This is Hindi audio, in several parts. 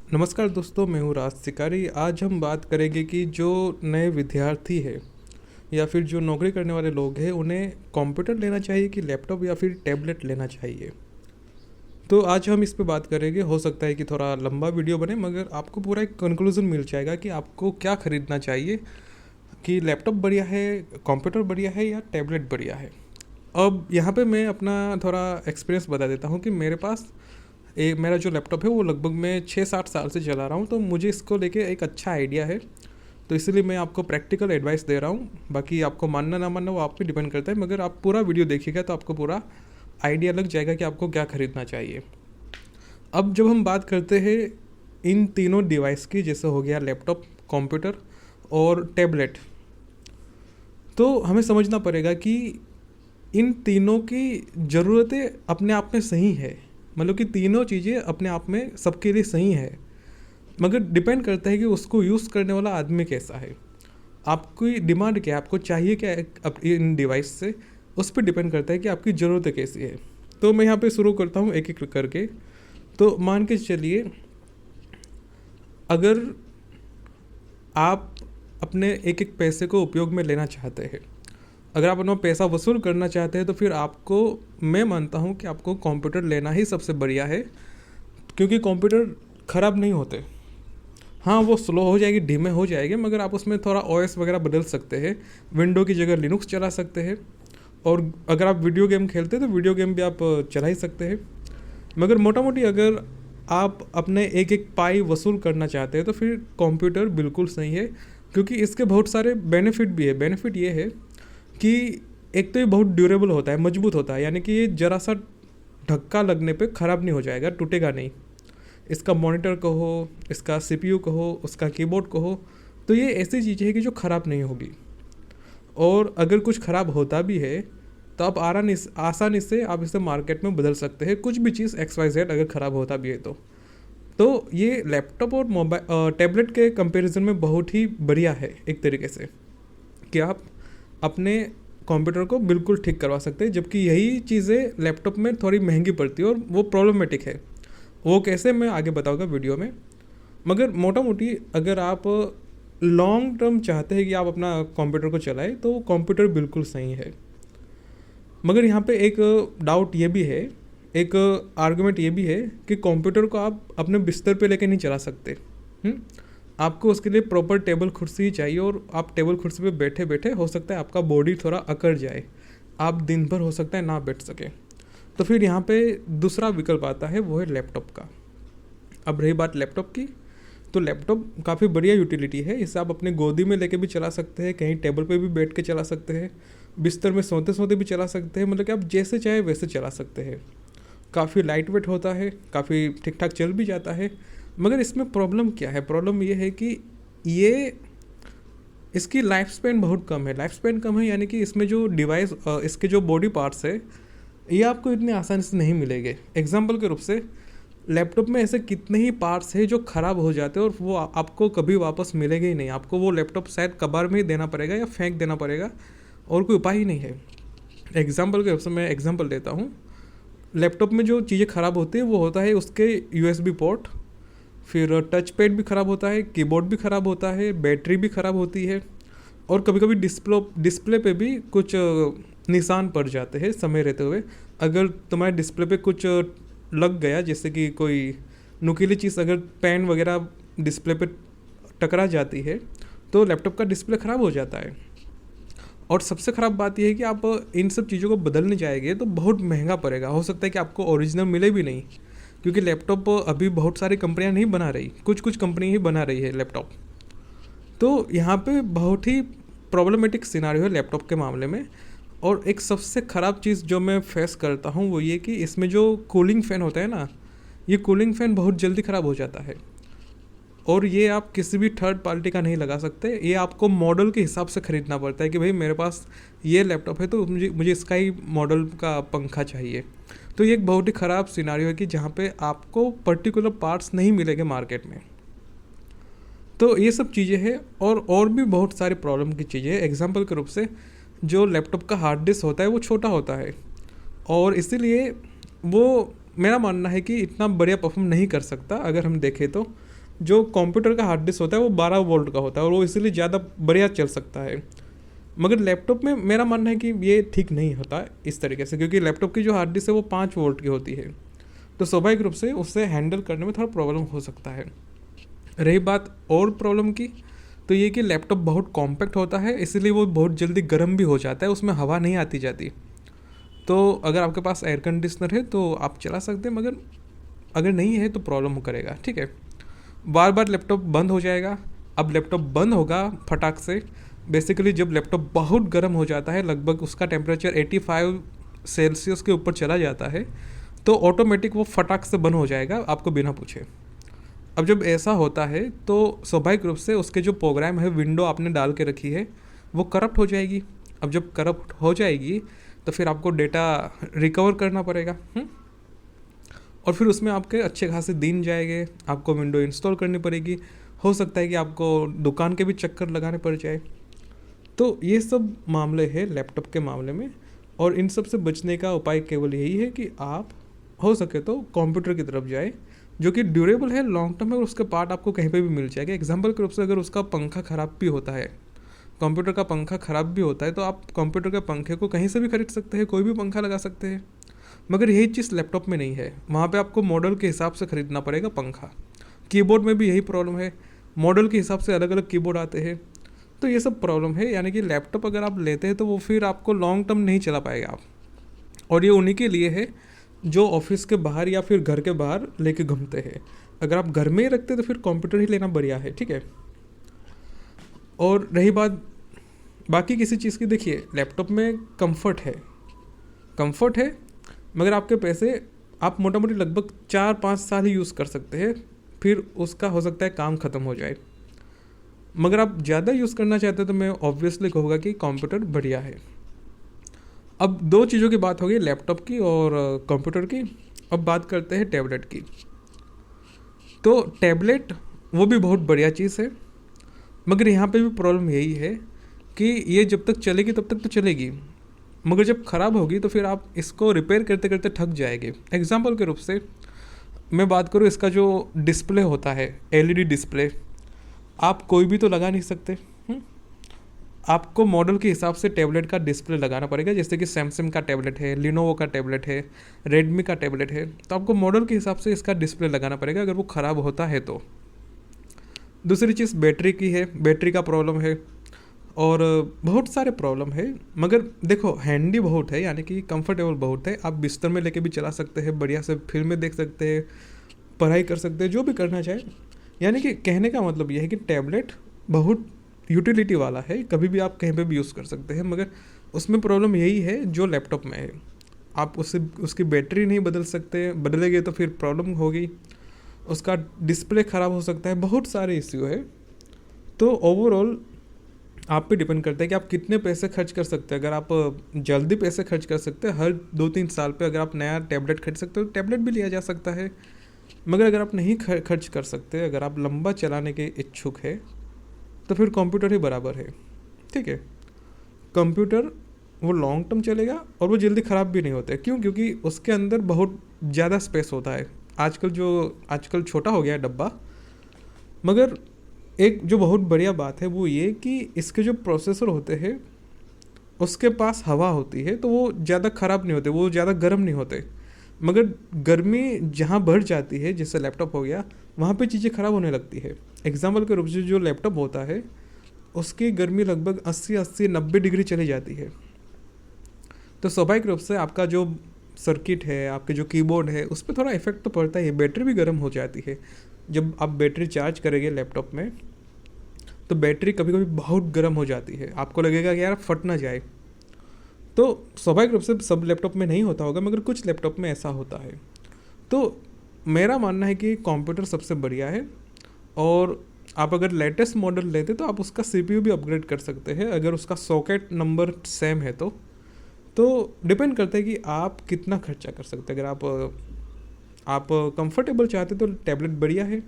नमस्कार दोस्तों, मैं हूँ राज शिकारी। आज हम बात करेंगे कि जो नए विद्यार्थी है या फिर जो नौकरी करने वाले लोग हैं उन्हें कंप्यूटर लेना चाहिए कि लैपटॉप या फिर टैबलेट लेना चाहिए। तो आज हम इस पे बात करेंगे। हो सकता है कि थोड़ा लंबा वीडियो बने, मगर आपको पूरा एक कंक्लूजन मिल जाएगा कि आपको क्या ख़रीदना चाहिए, कि लैपटॉप बढ़िया है, कंप्यूटर बढ़िया है या टैबलेट बढ़िया है। अब यहाँ पे मैं अपना थोड़ा एक्सपीरियंस बता देता हूँ कि मेरे पास मेरा जो लैपटॉप है वो लगभग मैं 6-7 साल से चला रहा हूँ, तो मुझे इसको लेके एक अच्छा आइडिया है। तो इसलिए मैं आपको प्रैक्टिकल एडवाइस दे रहा हूँ। बाकी आपको मानना ना मानना वो आप पे डिपेंड करता है, मगर आप पूरा वीडियो देखिएगा तो आपको पूरा आइडिया लग जाएगा कि आपको क्या ख़रीदना चाहिए। अब जब हम बात करते हैं इन तीनों डिवाइस की, जैसे हो गया लैपटॉप, कंप्यूटर और टैबलेट, तो हमें समझना पड़ेगा कि इन तीनों की ज़रूरतें अपने आप में सही है। मतलब कि तीनों चीज़ें अपने आप में सबके लिए सही है, मगर डिपेंड करता है कि उसको यूज़ करने वाला आदमी कैसा है, आपकी डिमांड क्या है, आपको चाहिए क्या है इन डिवाइस से, उस पर डिपेंड करता है कि आपकी ज़रूरतें कैसी है। तो मैं यहाँ पे शुरू करता हूँ एक एक करके। तो मान के चलिए, अगर आप अपने एक एक पैसे को उपयोग में लेना चाहते हैं, अगर आप अपना पैसा वसूल करना चाहते हैं, तो फिर आपको, मैं मानता हूँ कि आपको कंप्यूटर लेना ही सबसे बढ़िया है। क्योंकि कंप्यूटर ख़राब नहीं होते। हाँ, वो स्लो हो जाएगी, धीमे हो जाएंगे, मगर आप उसमें थोड़ा ओएस वगैरह बदल सकते हैं। विंडो की जगह लिनक्स चला सकते हैं। और अगर आप वीडियो गेम खेलते हैं तो वीडियो गेम भी आप चला ही सकते हैं। मगर मोटा मोटी अगर आप अपने एक एक पाई वसूल करना चाहते हैं तो फिर कंप्यूटर बिल्कुल सही है। क्योंकि इसके बहुत सारे बेनिफिट भी है। बेनिफिट ये है कि एक तो ये बहुत ड्यूरेबल होता है, मजबूत होता है, यानी कि ये ज़रा सा धक्का लगने पे ख़राब नहीं हो जाएगा, टूटेगा नहीं। इसका मॉनिटर कहो, इसका सीपीयू कहो, उसका कीबोर्ड कहो, तो ये ऐसी चीज़ें है कि जो ख़राब नहीं होगी। और अगर कुछ ख़राब होता भी है तो आप आसानी से आप इसे मार्केट में बदल सकते हैं। कुछ भी चीज़ XYZ अगर ख़राब होता भी है तो ये लैपटॉप और मोबाइल टैबलेट के कंपैरिजन में बहुत ही बढ़िया है एक तरीके से, कि आप अपने कंप्यूटर को बिल्कुल ठीक करवा सकते हैं। जबकि यही चीज़ें लैपटॉप में थोड़ी महंगी पड़ती है और वो प्रॉब्लमेटिक है। वो कैसे, मैं आगे बताऊंगा वीडियो में। मगर मोटा मोटी अगर आप लॉन्ग टर्म चाहते हैं कि आप अपना कंप्यूटर को चलाएं, तो कंप्यूटर बिल्कुल सही है। मगर यहाँ पे एक डाउट ये भी है, एक आर्गुमेंट ये भी है कि कंप्यूटर को आप अपने बिस्तर पे लेके नहीं चला सकते। आपको उसके लिए प्रॉपर टेबल कुर्सी ही चाहिए, और आप टेबल कुर्सी पे बैठे बैठे हो सकता है आपका बॉडी थोड़ा अकड़ जाए, आप दिन भर हो सकता है ना बैठ सके। तो फिर यहाँ पे दूसरा विकल्प आता है, वो है लैपटॉप का। अब रही बात लैपटॉप की, तो लैपटॉप काफ़ी बढ़िया यूटिलिटी है। इसे आप अपने गोदी में लेके भी चला सकते हैं, कहीं टेबल पे भी बैठ के चला सकते हैं, बिस्तर में सोते सोते भी चला सकते हैं। मतलब कि आप जैसे चाहे वैसे चला सकते हैं। काफ़ी लाइट वेट होता है, काफ़ी ठीक ठाक चल भी जाता है। मगर इसमें प्रॉब्लम क्या है? प्रॉब्लम ये है कि ये इसकी लाइफ स्पैन बहुत कम है। लाइफ स्पैन कम है यानी कि इसमें जो डिवाइस, इसके जो बॉडी पार्ट्स है, ये आपको इतनी आसानी से नहीं मिलेंगे। एग्जाम्पल के रूप से, लैपटॉप में ऐसे कितने ही पार्ट्स हैं जो ख़राब हो जाते हैं और वो आपको कभी वापस मिलेंगे ही नहीं। आपको वो लैपटॉप शायद कबाड़ में ही देना पड़ेगा या फेंक देना पड़ेगा, और कोई उपाय ही नहीं है। एग्जाम्पल के रूप से मैं एग्जाम्पल देता हूँ। लैपटॉप में जो चीज़ें ख़राब होती है वो होता है उसके USB पोर्ट, फिर टच पैड भी ख़राब होता है, कीबोर्ड भी ख़राब होता है, बैटरी भी ख़राब होती है, और कभी कभी डिस्प्ले पे भी कुछ निशान पड़ जाते हैं समय रहते हुए। अगर तुम्हारे डिस्प्ले पे कुछ लग गया, जैसे कि कोई नुकीली चीज़, अगर पेन वगैरह डिस्प्ले पे टकरा जाती है, तो लैपटॉप का डिस्प्ले ख़राब हो जाता है। और सबसे ख़राब बात यह है कि आप इन सब चीज़ों को बदलने जाएंगे तो बहुत महंगा पड़ेगा। हो सकता है कि आपको ओरिजिनल मिले भी नहीं, क्योंकि लैपटॉप अभी बहुत सारी कंपनियां नहीं बना रही, कुछ कुछ कंपनी ही बना रही है लैपटॉप। तो यहाँ पे बहुत ही प्रॉब्लमेटिक सिनारियो है लैपटॉप के मामले में। और एक सबसे ख़राब चीज़ जो मैं फेस करता हूँ वो ये कि इसमें जो कूलिंग फ़ैन होता है ना, ये कूलिंग फ़ैन बहुत जल्दी ख़राब हो जाता है। और ये आप किसी भी थर्ड पार्टी का नहीं लगा सकते। ये आपको मॉडल के हिसाब से ख़रीदना पड़ता है कि भाई मेरे पास ये लैपटॉप है तो मुझे इसका ही मॉडल का पंखा चाहिए। तो ये एक बहुत ही ख़राब सिनारियो है कि जहाँ पे आपको पर्टिकुलर पार्ट्स नहीं मिलेंगे मार्केट में। तो ये सब चीज़ें हैं, और भी बहुत सारी प्रॉब्लम की चीज़ें हैं। एग्जाम्पल के रूप से, जो लैपटॉप का हार्ड डिस्क होता है वो छोटा होता है, और इसीलिए वो, मेरा मानना है कि इतना बढ़िया परफॉर्म नहीं कर सकता अगर हम देखें तो। जो कंप्यूटर का हार्ड डिस्क होता है वो 12 वोल्ट का होता है और वो इसीलिए ज़्यादा बढ़िया चल सकता है। मगर लैपटॉप में मेरा मानना है कि ये ठीक नहीं होता इस तरीके से, क्योंकि लैपटॉप की जो हार्ड डिस्क है वो 5 वोल्ट की होती है, तो स्वाभाविक रूप से उससे हैंडल करने में थोड़ा प्रॉब्लम हो सकता है। रही बात और प्रॉब्लम की, तो ये कि लैपटॉप बहुत कॉम्पैक्ट होता है, इसीलिए वो बहुत जल्दी गर्म भी हो जाता है, उसमें हवा नहीं आती जाती। तो अगर आपके पास एयर कंडीशनर है तो आप चला सकते हैं, मगर अगर नहीं है तो प्रॉब्लम करेगा, ठीक है। बार बार लैपटॉप बंद हो जाएगा। अब लैपटॉप बंद होगा फटाक से, बेसिकली जब लैपटॉप बहुत गर्म हो जाता है, लगभग उसका टेम्परेचर 85 सेल्सियस के ऊपर चला जाता है, तो ऑटोमेटिक वो फटाक से बंद हो जाएगा आपको बिना पूछे। अब जब ऐसा होता है तो स्वाभाविक रूप से उसके जो प्रोग्राम है, विंडो आपने डाल के रखी है, वो करप्ट हो जाएगी। अब जब करप्ट हो जाएगी तो फिर आपको डेटा रिकवर करना पड़ेगा, और फिर उसमें आपके अच्छे खासे दिन जाएंगे, आपको विंडो इंस्टॉल करनी पड़ेगी, हो सकता है कि आपको दुकान के भी चक्कर लगाने पड़ जाए। तो ये सब मामले हैं लैपटॉप के मामले में, और इन सब से बचने का उपाय केवल यही है कि आप हो सके तो कंप्यूटर की तरफ जाए, जो कि ड्यूरेबल है, लॉन्ग टर्म है, और उसके पार्ट आपको कहीं पे भी मिल जाएगा। एग्जाम्पल के रूप से अगर उसका पंखा ख़राब भी होता है, कंप्यूटर का पंखा ख़राब भी होता है, तो आप कंप्यूटर के पंखे को कहीं से भी खरीद सकते हैं, कोई भी पंखा लगा सकते हैं। मगर यही चीज़ लैपटॉप में नहीं है, वहाँ पे आपको मॉडल के हिसाब से ख़रीदना पड़ेगा पंखा। कीबोर्ड में भी यही प्रॉब्लम है, मॉडल के हिसाब से अलग अलग कीबोर्ड आते हैं। तो ये सब प्रॉब्लम है, यानी कि लैपटॉप अगर आप लेते हैं तो वो फिर आपको लॉन्ग टर्म नहीं चला पाएगा आप। और ये उन्हीं के लिए है जो ऑफिस के बाहर या फिर घर के बाहर लेके घूमते हैं। अगर आप घर में ही रखते हैं तो फिर कंप्यूटर ही लेना बढ़िया है, ठीक है। और रही बात बाकी किसी चीज़ की, देखिए लैपटॉप में कंफर्ट है, मगर आपके पैसे आप मोटा मोटी लगभग 4-5 साल ही यूज़ कर सकते हैं, फिर उसका हो सकता है काम ख़त्म हो जाए। मगर आप ज़्यादा यूज़ करना चाहते हैं तो मैं ऑब्वियसली कहूँगा कि कंप्यूटर बढ़िया है। अब दो चीज़ों की बात होगी, लैपटॉप की और कंप्यूटर की। अब बात करते हैं टैबलेट की। तो टैबलेट वो भी बहुत बढ़िया चीज़ है, मगर यहाँ पे भी प्रॉब्लम यही है कि ये जब तक चलेगी तब तक तो चलेगी, मगर जब ख़राब होगी तो फिर आप इसको रिपेयर करते करते थक जाएंगे। एग्जाम्पल के रूप से मैं बात करूँ, इसका जो डिस्प्ले होता है, एलईडी डिस्प्ले, आप कोई भी तो लगा नहीं सकते। आपको मॉडल के हिसाब से टैबलेट का डिस्प्ले लगाना पड़ेगा, जैसे कि सैमसंग का टैबलेट है, लिनोवो का टैबलेट है, रेडमी का टैबलेट है, तो आपको मॉडल के हिसाब से इसका डिस्प्ले लगाना पड़ेगा अगर वो ख़राब होता है तो। दूसरी चीज़ बैटरी की है, बैटरी का प्रॉब्लम है, और बहुत सारे प्रॉब्लम है। मगर देखो हैंडी बहुत है, यानी कि कंफर्टेबल बहुत है, आप बिस्तर में लेके भी चला सकते हैं, बढ़िया से फिल्में देख सकते हैं, पढ़ाई कर सकते हैं, जो भी करना चाहे। यानी कि कहने का मतलब यह है कि टैबलेट बहुत यूटिलिटी वाला है, कभी भी आप कहीं पे भी यूज़ कर सकते हैं। मगर उसमें प्रॉब्लम यही है जो लैपटॉप में है, आप उसकी बैटरी नहीं बदल सकते, बदलेंगे तो फिर प्रॉब्लम होगी, उसका डिस्प्ले ख़राब हो सकता है, बहुत सारे इश्यू है। तो ओवरऑल आप पे डिपेंड करता है कि आप कितने पैसे खर्च कर सकते हैं। अगर आप जल्दी पैसे खर्च कर सकते हैं, हर 2-3 साल पे अगर आप नया टैबलेट खरीद सकते हो तो टैबलेट भी लिया जा सकता है। मगर अगर आप नहीं खर्च कर सकते, अगर आप लंबा चलाने के इच्छुक है, तो फिर कंप्यूटर ही बराबर है, ठीक है। कंप्यूटर वो लॉन्ग टर्म चलेगा और वो जल्दी ख़राब भी नहीं होते। क्यों? क्योंकि उसके अंदर बहुत ज़्यादा स्पेस होता है। आजकल छोटा हो गया है डब्बा, मगर एक जो बहुत बढ़िया बात है वो ये कि इसके जो प्रोसेसर होते हैं उसके पास हवा होती है, तो वो ज़्यादा ख़राब नहीं होते, वो ज़्यादा गर्म नहीं होते। मगर गर्मी जहाँ बढ़ जाती है, जैसे लैपटॉप हो गया, वहाँ पे चीज़ें ख़राब होने लगती है। एग्जाम्पल के रूप से जो लैपटॉप होता है उसकी गर्मी लगभग 80-90 डिग्री चली जाती है, तो स्वाभाविक रूप से आपका जो सर्किट है, आपके जो कीबोर्ड है, उस पर थोड़ा इफेक्ट तो पड़ता ही है। बैटरी भी गर्म हो जाती है। जब आप बैटरी चार्ज करेंगे लैपटॉप में तो बैटरी कभी कभी बहुत गर्म हो जाती है, आपको लगेगा कि यार फट ना जाए। तो स्वाभाविक रूप से सब लैपटॉप में नहीं होता होगा, मगर कुछ लैपटॉप में ऐसा होता है। तो मेरा मानना है कि कंप्यूटर सबसे बढ़िया है, और आप अगर लेटेस्ट मॉडल लेते तो आप उसका सीपीयू भी अपग्रेड कर सकते हैं, अगर उसका सॉकेट नंबर सेम है तो डिपेंड करता है कि आप कितना खर्चा कर सकते हैं। अगर आप कंफर्टेबल चाहते तो टैबलेट बढ़िया है,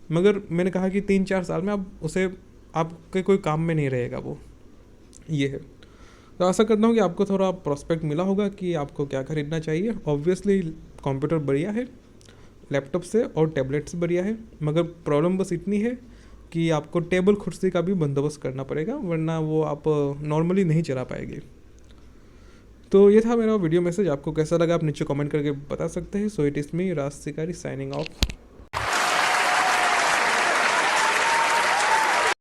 मगर मैंने कहा कि 3-4 साल में आप उसे आपके कोई काम में नहीं रहेगा वो, ये है। तो आशा करता हूँ कि आपको थोड़ा प्रोस्पेक्ट मिला होगा कि आपको क्या खरीदना चाहिए। ऑब्वियसली कंप्यूटर बढ़िया है, लैपटॉप से और टैबलेट से बढ़िया है, मगर प्रॉब्लम बस इतनी है कि आपको टेबल कुर्सी का भी बंदोबस्त करना पड़ेगा, वरना वो आप नॉर्मली नहीं चला पाएंगे। तो ये था मेरा वीडियो मैसेज। आपको कैसा लगा आप नीचे कमेंट करके बता सकते हैं। सो इट इज़ मी राज शिकारी साइनिंग ऑफ।